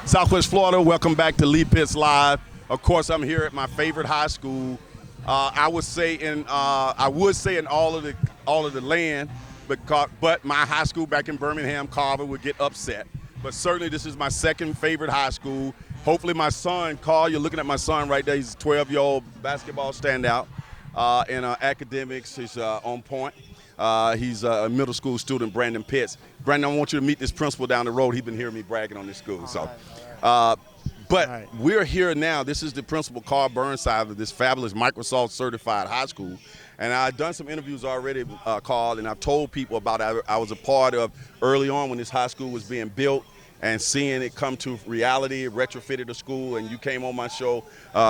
Southwest Florida, welcome back to Lee Pitts Live. Of course, I'm here at my favorite high school. I would say in all of the land, but my high school back in Birmingham, Carver, would get upset. But certainly, this is my second favorite high school. Hopefully, my son, Carl, you're looking at my son right there. He's a 12-year-old basketball standout in academics. He's on point. He's a middle school student, Brandon Pitts. Brandon, I want you to meet this principal down the road. He's been hearing me bragging on this school. But we're here now. This is the principal, Carl Burnside, of this fabulous Microsoft certified high school. And I've done some interviews already, Carl, and I've told people about it. I was a part of early on when this high school was being built and seeing it come to reality, retrofitted the school, and you came on my show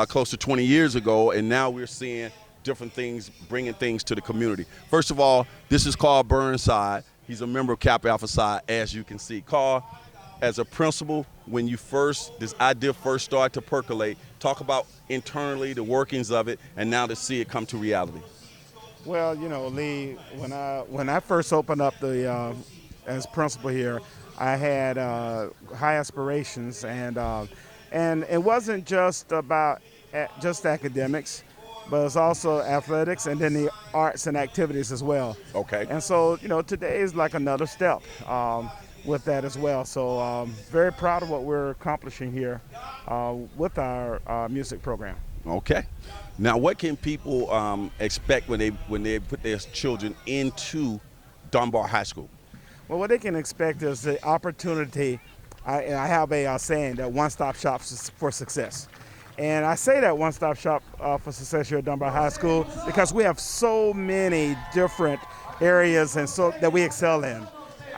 close to 20 years ago, and now we're seeing different things, bringing things to the community. First of all, this is Carl Burnside. He's a member of Kappa Alpha Psi, as you can see. Carl, as a principal, when this idea first started to percolate, talk about internally the workings of it, and now to see it come to reality. Well, you know, Lee, when I first opened up as principal here, I had high aspirations, and it wasn't just about just academics, but it's also athletics and then the arts and activities as well. Okay. And so, you know, today is like another step with that as well. So very proud of what we're accomplishing here with our music program. Okay. Now, what can people expect when they put their children into Dunbar High School? Well, what they can expect is the opportunity. I have a saying that one-stop shop for success. And I say that one-stop shop for success here at Dunbar High School because we have so many different areas and so that we excel in.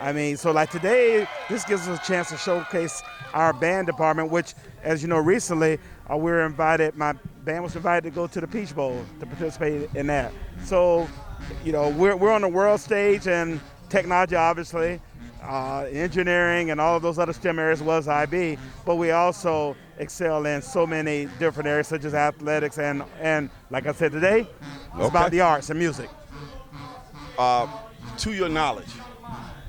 I mean, so like today, this gives us a chance to showcase our band department, which, as you know, recently my band was invited to go to the Peach Bowl to participate in that. So, you know, we're on the world stage, and technology, obviously, engineering and all of those other STEM areas was IB, but we also excel in so many different areas such as athletics and like I said today, it's about the arts and music. To your knowledge,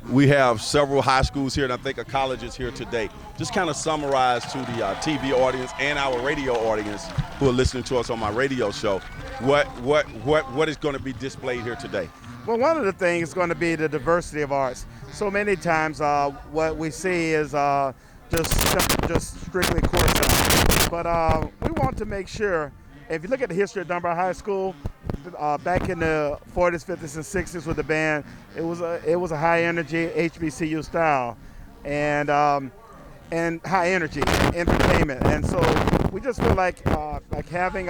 we have several high schools here and I think a college is here today. Just kind of summarize to the TV audience and our radio audience who are listening to us on my radio show, what is going to be displayed here today? Well, one of the things is going to be the diversity of arts. So many times what we see is just strictly chorus. But we want to make sure, if you look at the history of Dunbar High School, back in the 40s, 50s, and 60s with the band, it was a high energy HBCU style, and high energy entertainment. And so we just feel like having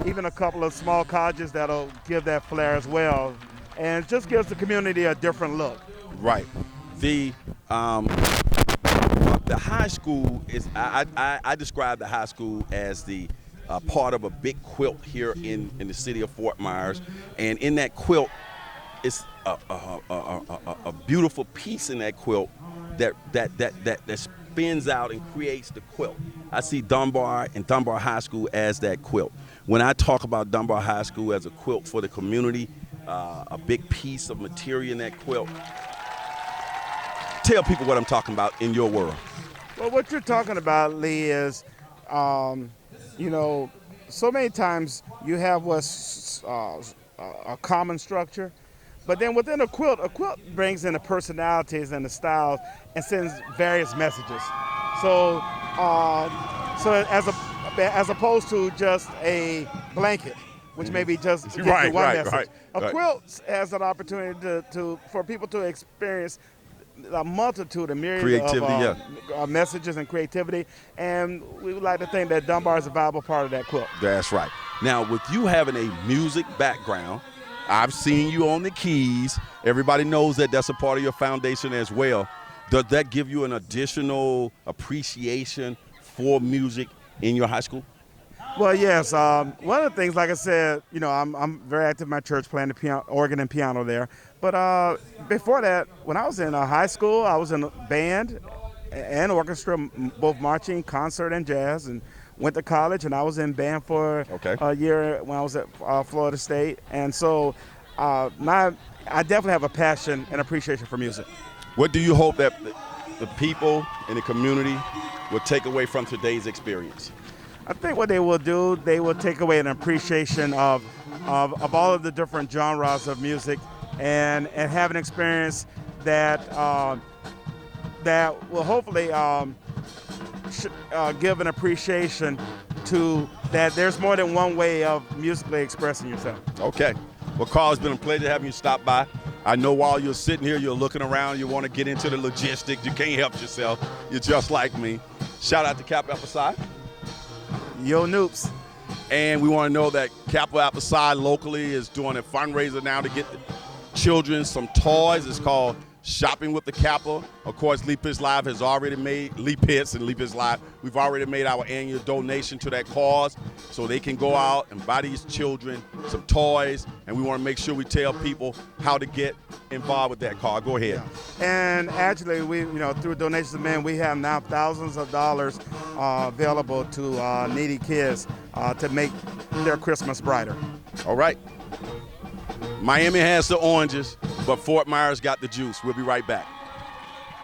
even a couple of small colleges that'll give that flair as well. And it just gives the community a different look. Right. The high school is, I describe the high school as the part of a big quilt here in the city of Fort Myers. And in that quilt, it's a beautiful piece in that quilt that spins out and creates the quilt. I see Dunbar and Dunbar High School as that quilt. When I talk about Dunbar High School as a quilt for the community, a big piece of material in that quilt. Tell people what I'm talking about in your world. Well, what you're talking about, Lee, is, you know, so many times you have what's a common structure, but then within a quilt brings in the personalities and the styles and sends various messages. So, as opposed to just a blanket, which maybe just gives you one message. A quilt has an opportunity for people to experience a multitude, a myriad of messages and creativity, and we would like to think that Dunbar is a valuable part of that quilt. That's right. Now, with you having a music background, I've seen you on the keys. Everybody knows that that's a part of your foundation as well. Does that give you an additional appreciation for music in your high school? Well, yes. One of the things, like I said, you know, I'm very active in my church playing the piano, organ and piano there. But before that, when I was in high school, I was in a band and orchestra, both marching, concert, and jazz, and went to college, and I was in band for a year when I was at Florida State. And so I definitely have a passion and appreciation for music. What do you hope that the people in the community will take away from today's experience? I think what they will do, they will take away an appreciation of all of the different genres of music, and have an experience that that will hopefully give an appreciation to that there's more than one way of musically expressing yourself. Okay. Well, Carl, it's been a pleasure having you stop by. I know while you're sitting here, you're looking around, you want to get into the logistics. You can't help yourself. You're just like me. Shout out to Capital Apple Side. Yo, Noops. And we want to know that Capital Apple Side locally is doing a fundraiser now to get the children some toys. It's called Shopping with the Capital. Of course, Lee Pitts Live has already made, Lee Pitts and Lee Pitts Live, we've already made our annual donation to that cause so they can go out and buy these children some toys. And we want to make sure we tell people how to get involved with that cause. Go ahead. Yeah. And actually, we, through donations of men, we have now thousands of dollars available to needy kids to make their Christmas brighter. All right. Miami has the oranges, but Fort Myers got the juice. We'll be right back.